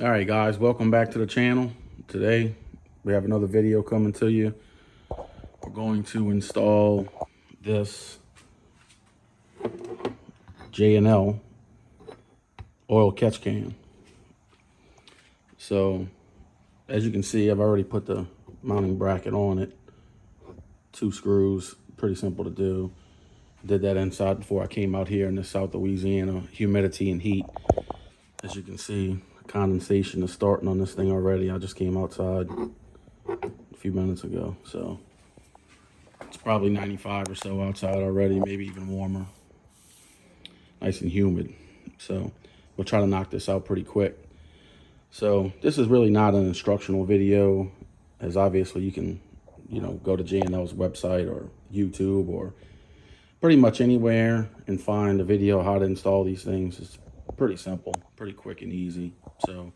All right, guys, welcome back to the channel. Today we have another video coming to you. We're going to install this J&L oil catch can. So as you can see, I've already put the mounting bracket on it. 2 screws, pretty simple to do. Did that inside before I came out here in the South Louisiana humidity and heat. As you can see, condensation is starting on this thing already. I just came outside a few minutes ago, so it's probably 95 or so outside already, maybe even warmer. Nice and humid. So we'll try to knock this out pretty quick. So this is really not an instructional video, as obviously you can, go to J&L's website or YouTube or pretty much anywhere and find a video how to install these things. It's pretty simple, pretty quick and easy. So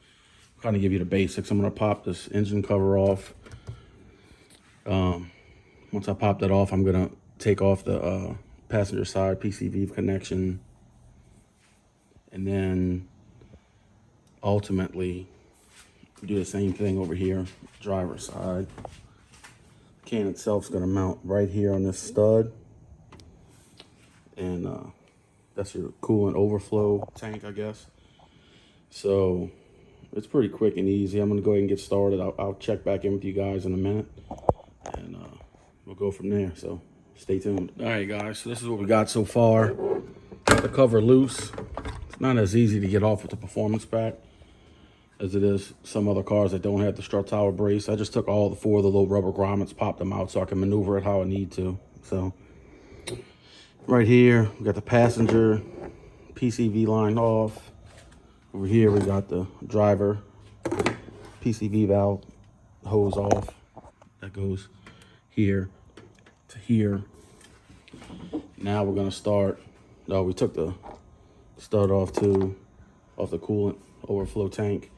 kind of give you the basics. I'm going to pop this engine cover off. Once I pop that off, I'm going to take off the passenger side PCV connection, and then ultimately do the same thing over here, driver's side. The can itself is going to mount right here on this stud, and that's your coolant overflow tank, I guess. So it's pretty quick and easy. I'm gonna go ahead and get started. I'll check back in with you guys in a minute, and we'll go from there. So stay tuned. All right, guys, so this is what we got so far. Got the cover loose. It's not as easy to get off with the performance pack as it is some other cars that don't have the strut tower brace. I just took all the 4 of the little rubber grommets, popped them out so I can maneuver it how I need to. So right here, we got the passenger PCV line off. Over here, we got the driver PCV valve hose off. That goes here to here. Now we're gonna start. No, we took the stud off too, off the coolant overflow tank.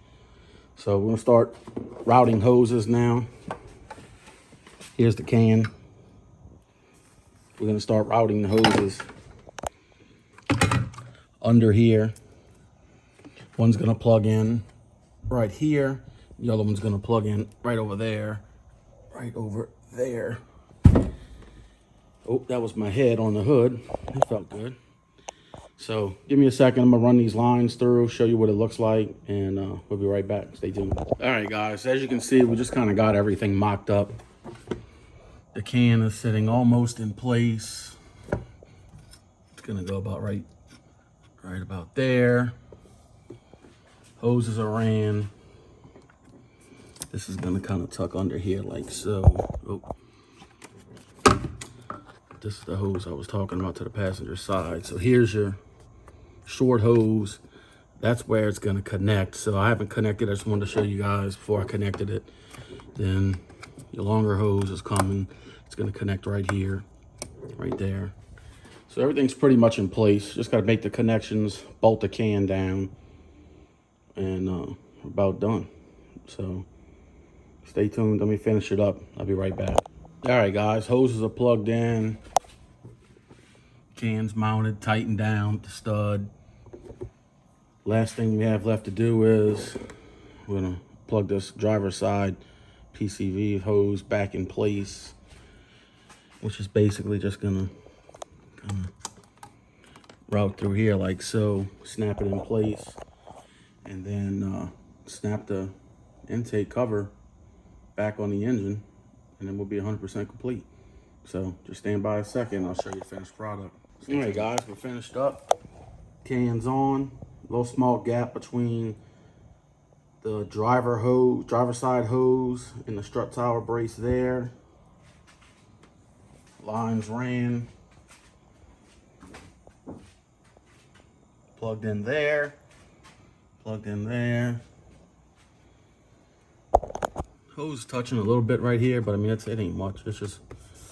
So we're gonna start routing hoses now. Here's the can. We're gonna start routing the hoses under here. One's gonna plug in right here. The other one's gonna plug in right over there. Right over there. Oh, that was my head on the hood. It felt good. So give me a second. I'm gonna run these lines through, show you what it looks like, and we'll be right back. Stay tuned. All right, guys, as you can see, we just kind of got everything mocked up. The can is sitting almost in place. It's gonna go about right about there. Hoses are ran. This is gonna kind of tuck under here like so. Oh. This is the hose I was talking about to the passenger side. So here's your short hose. That's where it's gonna connect. So I haven't connected. I just wanted to show you guys before I connected it. Then your longer hose is coming. It's gonna connect right here, right there. So everything's pretty much in place. Just gotta make the connections, bolt the can down, and we're about done. So stay tuned. Let me finish it up. I'll be right back. All right, guys, hoses are plugged in. Can's mounted, tightened down, the stud. Last thing we have left to do is we're gonna plug this driver's side PCV hose back in place, which is basically just gonna route through here like so, snap it in place, and then snap the intake cover back on the engine, and then we'll be 100% complete. So just stand by a second. I'll show you the finished product. All right, guys, we're finished up. Can's on. A little small gap between the driver side hose and the strut tower brace there. Lines ran. Plugged in there. Plugged in there. Hose touching a little bit right here, but I mean, it ain't much. It's just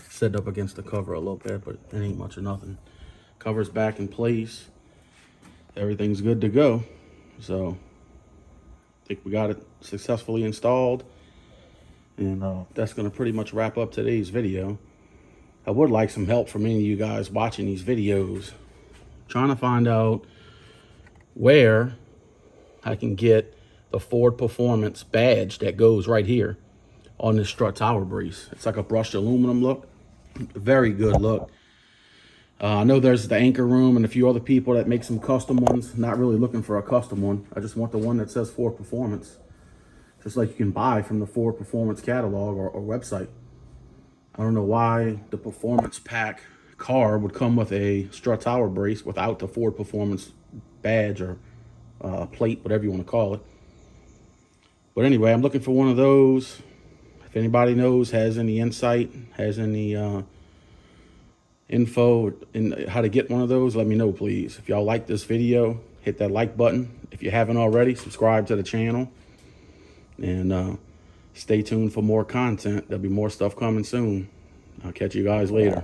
set up against the cover a little bit, but it ain't much or nothing. Cover's back in place. Everything's good to go. So I think we got it successfully installed. And that's gonna pretty much wrap up today's video. I would like some help from any of you guys watching these videos, trying to find out where I can get the Ford Performance badge that goes right here on this strut tower brace. It's like a brushed aluminum look. Very good look. I know there's the Anchor Room and a few other people that make some custom ones. Not really looking for a custom one. I just want the one that says Ford Performance. Just like you can buy from the Ford Performance catalog or website. I don't know why the Performance Pack car would come with a strut tower brace without the Ford Performance badge or plate, whatever you want to call it. But anyway, I'm looking for one of those. If anybody knows, has any insight, has any info in how to get one of those, let me know, please. If y'all like this video, hit that like button. If you haven't already, subscribe to the channel. And stay tuned for more content. There'll be more stuff coming soon. I'll catch you guys later.